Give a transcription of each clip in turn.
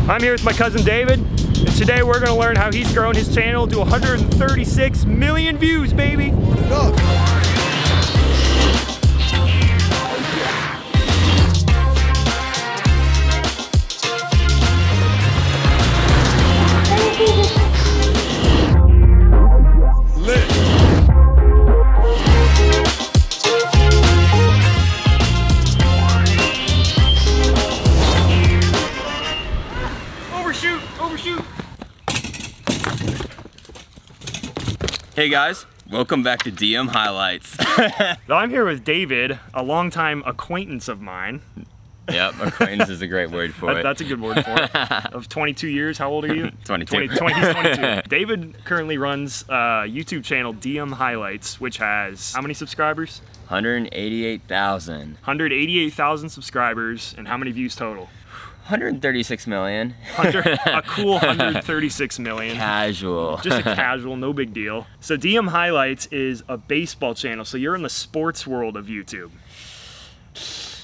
I'm here with my cousin David, and today we're going to learn how he's grown his channel to 136 million views, baby. Overshoot! Hey guys, welcome back to DM Highlights. I'm here with David, a longtime acquaintance of mine. Yep, acquaintance is a great word for it. That's a good word for it. Of 22 years, how old are you? 22. He's 22. David currently runs a YouTube channel, DM Highlights, which has how many subscribers? 188,000. 188,000 subscribers, and how many views total? 136 million. A cool 136 million. Casual. Just a casual, no big deal. So DM Highlights is a baseball channel, so you're in the sports world of YouTube.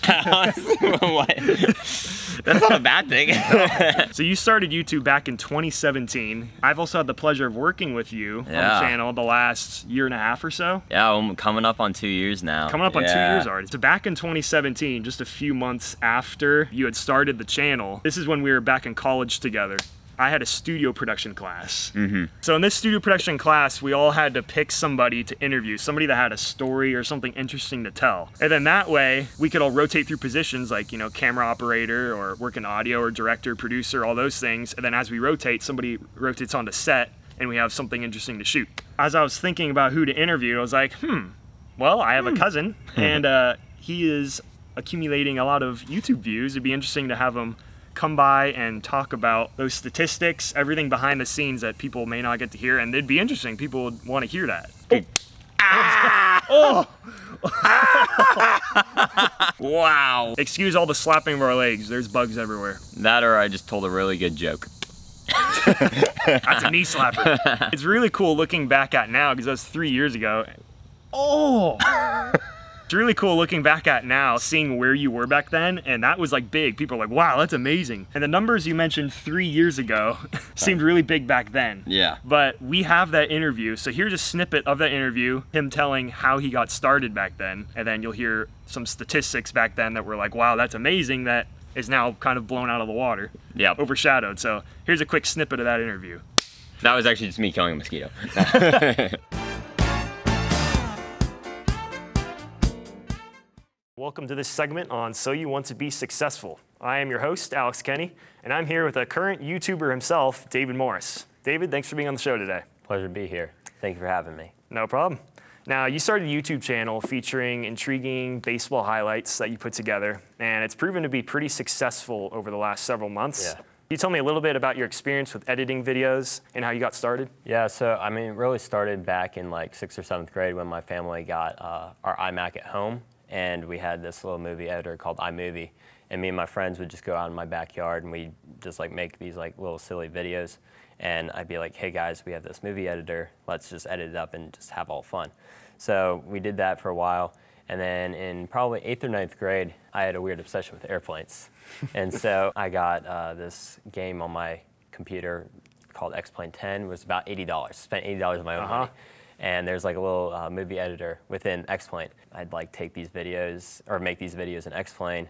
What? That's not a bad thing. So you started YouTube back in 2017. I've also had the pleasure of working with you on the channel the last year and a half or so. Yeah, I'm coming up on 2 years now. Coming up on 2 years already. So back in 2017, just a few months after you had started the channel, this is when we were back in college together. I had a studio production class. So in this studio production class, we all had to pick somebody to interview, somebody that had a story or something interesting to tell. And then that way, we could all rotate through positions like, you know, camera operator or work in audio or director, producer, all those things. And then as we rotate, somebody rotates onto set and we have something interesting to shoot. As I was thinking about who to interview, I was like, well, I have a cousin and he is accumulating a lot of YouTube views. It'd be interesting to have him come by and talk about those statistics, everything behind the scenes that people may not get to hear, and it'd be interesting. People would want to hear that. Oh. Wow. Excuse all the slapping of our legs. There's bugs everywhere. That or I just told a really good joke. That's a knee slapper. It's really cool looking back at now because that was 3 years ago. Oh. It's really cool looking back at now, seeing where you were back then, and that was like big. People are like, wow, that's amazing. And the numbers you mentioned 3 years ago seemed really big back then. Yeah. But we have that interview, so here's a snippet of that interview, him telling how he got started back then, and then you'll hear some statistics back then that were like, wow, that's amazing, that is now kind of blown out of the water. Yeah. Overshadowed. So here's a quick snippet of that interview. That was actually just me killing a mosquito. Welcome to this segment on So You Want to Be Successful. I am your host, Alex Kenny, and I'm here with a current YouTuber himself, David Morris. David, thanks for being on the show today. Pleasure to be here. Thank you for having me. No problem. Now, you started a YouTube channel featuring intriguing baseball highlights that you put together, and it's proven to be pretty successful over the last several months. Yeah. Can you tell me a little bit about your experience with editing videos and how you got started? Yeah, so I mean, it really started back in like 6th or 7th grade when my family got our iMac at home. And we had this little movie editor called iMovie, and me and my friends would just go out in my backyard and we'd just like make these like little silly videos. And I'd be like, hey guys, we have this movie editor, let's just edit it up and just have all fun. So we did that for a while, and then in probably 8th or 9th grade, I had a weird obsession with airplanes. And so I got this game on my computer called X-Plane 10. It was about $80. Spent $80 of my own money. And there's like a little movie editor within X-Plane. I'd like take these videos, or make these videos in X-Plane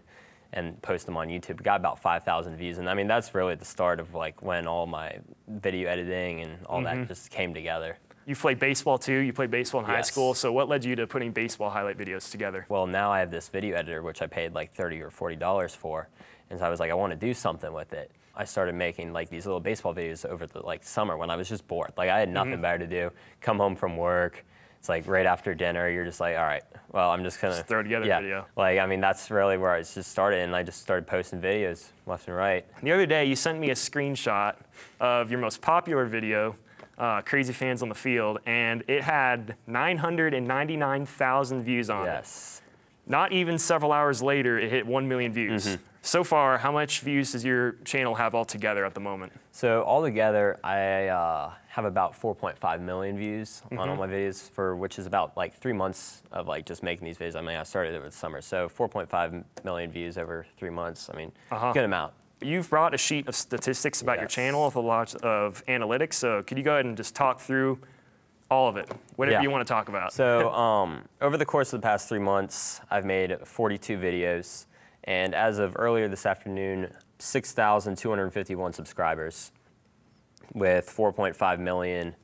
and post them on YouTube. It got about 5,000 views, and I mean, that's really the start of like when all my video editing and all that just came together. You played baseball too, you played baseball in high school, so what led you to putting baseball highlight videos together? Well, now I have this video editor, which I paid like $30 or $40 for, and so I was like, I want to do something with it. I started making like these little baseball videos over the like summer when I was just bored. Like I had nothing better to do. Come home from work, it's like right after dinner, you're just like, all right, well, I'm just gonna throw together a video. Like, I mean, that's really where I just started, and I just started posting videos left and right. The other day, you sent me a screenshot of your most popular video, Crazy Fans on the Field, and it had 999,000 views on it. Yes. Not even several hours later, it hit 1 million views. So far, how much views does your channel have altogether at the moment? So altogether, I have about 4.5 million views on all my videos, for which is about like 3 months of like just making these videos. I mean, I started over the summer, so 4.5 million views over 3 months. I mean, good amount. You've brought a sheet of statistics about your channel with a lot of analytics, so could you go ahead and just talk through all of it, whatever you want to talk about? So over the course of the past 3 months, I've made 42 videos, and as of earlier this afternoon, 6,251 subscribers with 4.5 million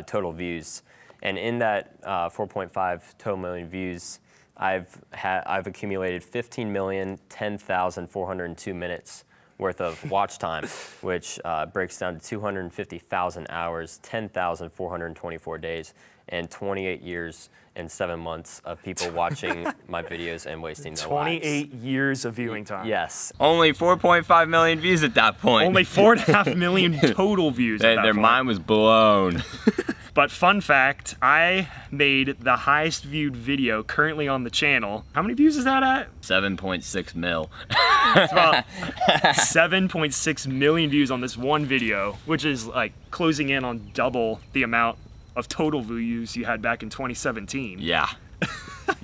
total views. And in that 4.5 total million views, I've accumulated 15,010,402 minutes worth of watch time, which breaks down to 250,000 hours, 10,424 days, and 28 years and 7 months of people watching my videos and wasting their lives. 28 years of viewing time. Yes. Only 4.5 million views at that point. Only 4.5 million total views at that Their point. mind was blown. But fun fact, I made the highest viewed video currently on the channel. How many views is that at? 7.6 mil. It's about 7.6 million views on this one video, which is like closing in on double the amount of total views you had back in 2017. Yeah.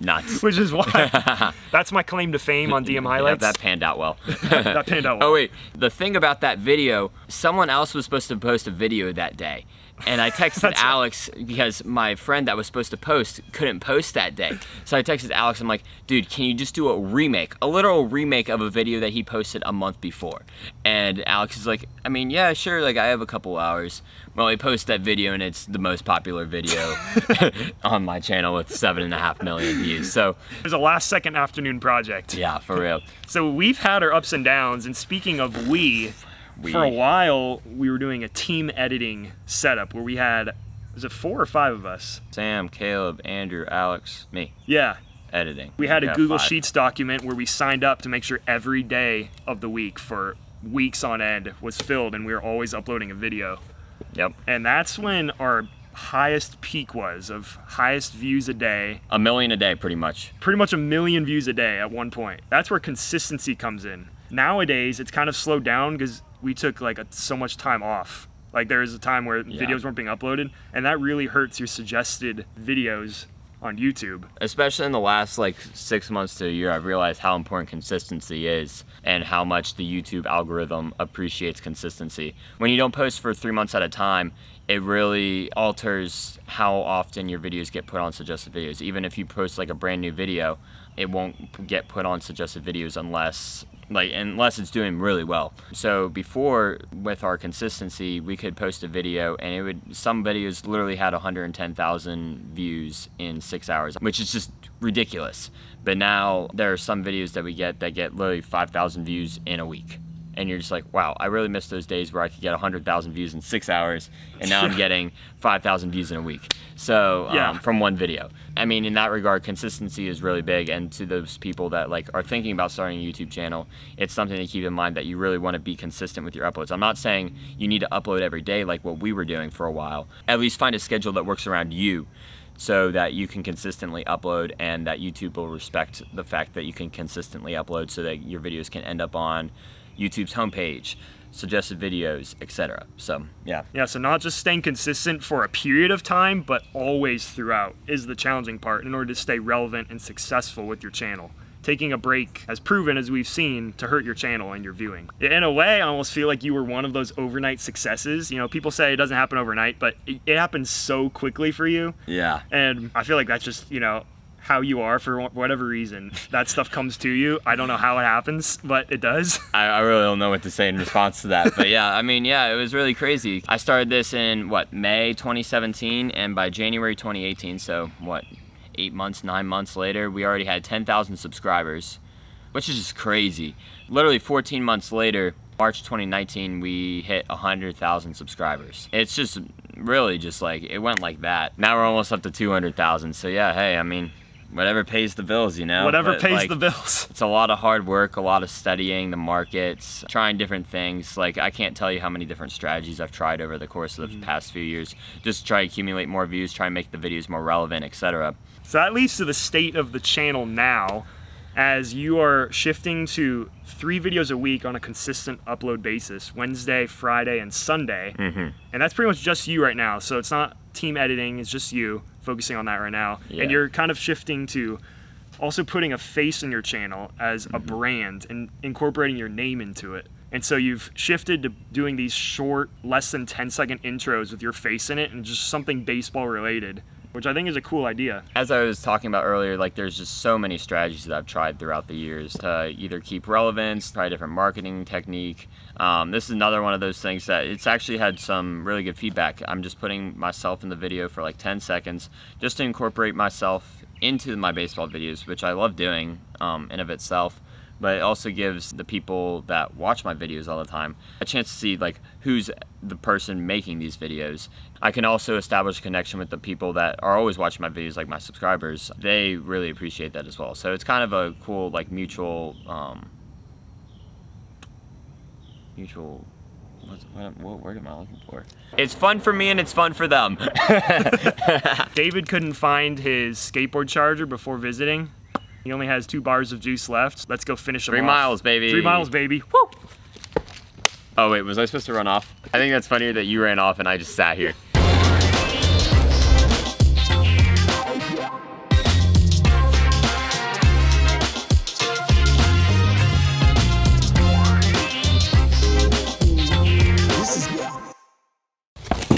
Nuts. Which is why that's my claim to fame on DM Highlights. Yeah, that panned out well. That panned out well. Oh wait, the thing about that video, someone else was supposed to post a video that day. And I texted Alex because my friend that was supposed to post couldn't post that day. So I texted Alex, I'm like, dude, can you just do a literal remake of a video that he posted a month before? And Alex is like, I mean, yeah, sure, like I have a couple hours. Well, he posted that video and it's the most popular video on my channel with 7.5 million views. So it was a last second afternoon project. yeah, for real. So we've had our ups and downs, and speaking of for a while, we were doing a team editing setup where we had, was it 4 or 5 of us? Sam, Caleb, Andrew, Alex, me. Yeah. Editing. We had a Google 5. Sheets document where we signed up to make sure every day of the week for weeks on end was filled, and we were always uploading a video. Yep. And that's when our highest peak was of highest views a day. 1 million a day, pretty much. Pretty much 1 million views a day at one point. That's where consistency comes in. Nowadays, it's kind of slowed down because we took like so much time off. Like there was a time where videos weren't being uploaded, and that really hurts your suggested videos on YouTube. Especially in the last like 6 months to a year, I've realized how important consistency is and how much the YouTube algorithm appreciates consistency. When you don't post for 3 months at a time, it really alters how often your videos get put on suggested videos. Even if you post like a brand new video, it won't get put on suggested videos unless it's doing really well. So before, with our consistency, we could post a video and some videos literally had 110,000 views in 6 hours, which is just ridiculous. But now there are some videos that we get that get literally 5,000 views in a week. And you're just like, wow, I really miss those days where I could get 100,000 views in 6 hours, and now I'm getting 5,000 views in a week. So from one video. I mean, in that regard, consistency is really big. And to those people that like are thinking about starting a YouTube channel, it's something to keep in mind that you really want to be consistent with your uploads. I'm not saying you need to upload every day like what we were doing for a while. At least find a schedule that works around you, so that you can consistently upload and that YouTube will respect the fact that you can consistently upload, so that your videos can end up on YouTube's homepage, suggested videos, etc. So yeah, so not just staying consistent for a period of time, but always throughout is the challenging part in order to stay relevant and successful with your channel. Taking a break has proven, as we've seen, to hurt your channel and your viewing. In a way, I almost feel like you were one of those overnight successes. You know, people say it doesn't happen overnight, but it happens so quickly for you. Yeah. And I feel like that's just, you know, how you are for whatever reason. That stuff comes to you. I don't know how it happens, but it does. I really don't know what to say in response to that. But yeah, I mean, yeah, it was really crazy. I started this in, May 2017, and by January 2018, so 8 months, 9 months later, we already had 10,000 subscribers, which is just crazy. Literally 14 months later, March 2019, we hit 100,000 subscribers. It's just really just like, it went like that. Now we're almost up to 200,000. So yeah, hey, I mean, whatever pays the bills, you know? Whatever pays the bills. It's a lot of hard work, a lot of studying the markets, trying different things. Like, I can't tell you how many different strategies I've tried over the course of the past few years. Just to try to accumulate more views, try and make the videos more relevant, etc. So that leads to the state of the channel now, as you are shifting to 3 videos a week on a consistent upload basis, Wednesday, Friday, and Sunday. And that's pretty much just you right now. So it's not team editing, it's just you focusing on that right now. And you're kind of shifting to also putting a face in your channel as a brand and incorporating your name into it. And so you've shifted to doing these short, less than 10-second intros with your face in it and just something baseball related, which I think is a cool idea. As I was talking about earlier, like there's just so many strategies that I've tried throughout the years to either keep relevance, try a different marketing technique. This is another one of those things that it's actually had some really good feedback. I'm just putting myself in the video for like 10 seconds just to incorporate myself into my baseball videos, which I love doing in of itself. But it also gives the people that watch my videos all the time a chance to see like who's the person making these videos. I can also establish a connection with the people that are always watching my videos, like my subscribers. They really appreciate that as well. So it's kind of a cool like mutual what word am I looking for? It's fun for me and it's fun for them. David couldn't find his skateboard charger before visiting. He only has 2 bars of juice left. Let's go finish them off. 3 miles, baby. 3 miles, baby. Woo! Oh wait, was I supposed to run off? I think that's funnier that you ran off and I just sat here.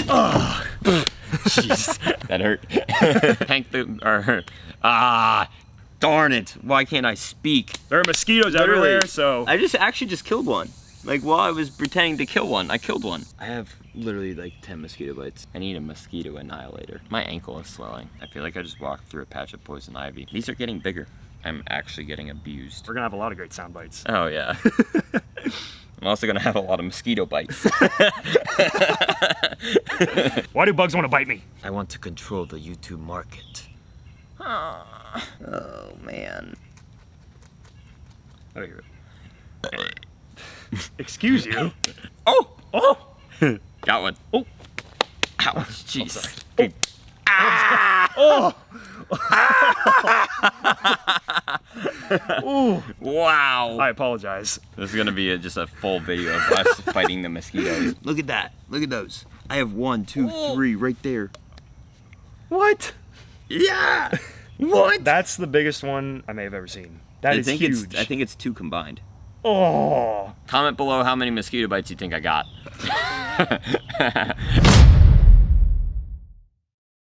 Oh, jeez, that hurt. Darn it! Why can't I speak? There are mosquitoes everywhere, so I actually just killed one. Like while I was pretending to kill one, I killed one. I have literally like 10 mosquito bites. I need a mosquito annihilator. My ankle is swelling. I feel like I just walked through a patch of poison ivy. These are getting bigger. I'm actually getting abused. we're gonna have a lot of great sound bites. Oh yeah. I'm also gonna have a lot of mosquito bites. Why do bugs want to bite me? I want to control the YouTube market. Oh man. Oh, you're... Excuse you. Oh! Oh! Got one. Oh! Ouch, jeez. Oh. Ah! Oh! Ooh. Wow. I apologize. This is gonna be just a full video of us fighting the mosquitoes. Look at that. Look at those. I have 1, 2, 3 right there. What? Yeah. What? That's the biggest one I may have ever seen. That is huge. I think it's 2 combined. Oh! Comment below how many mosquito bites you think I got.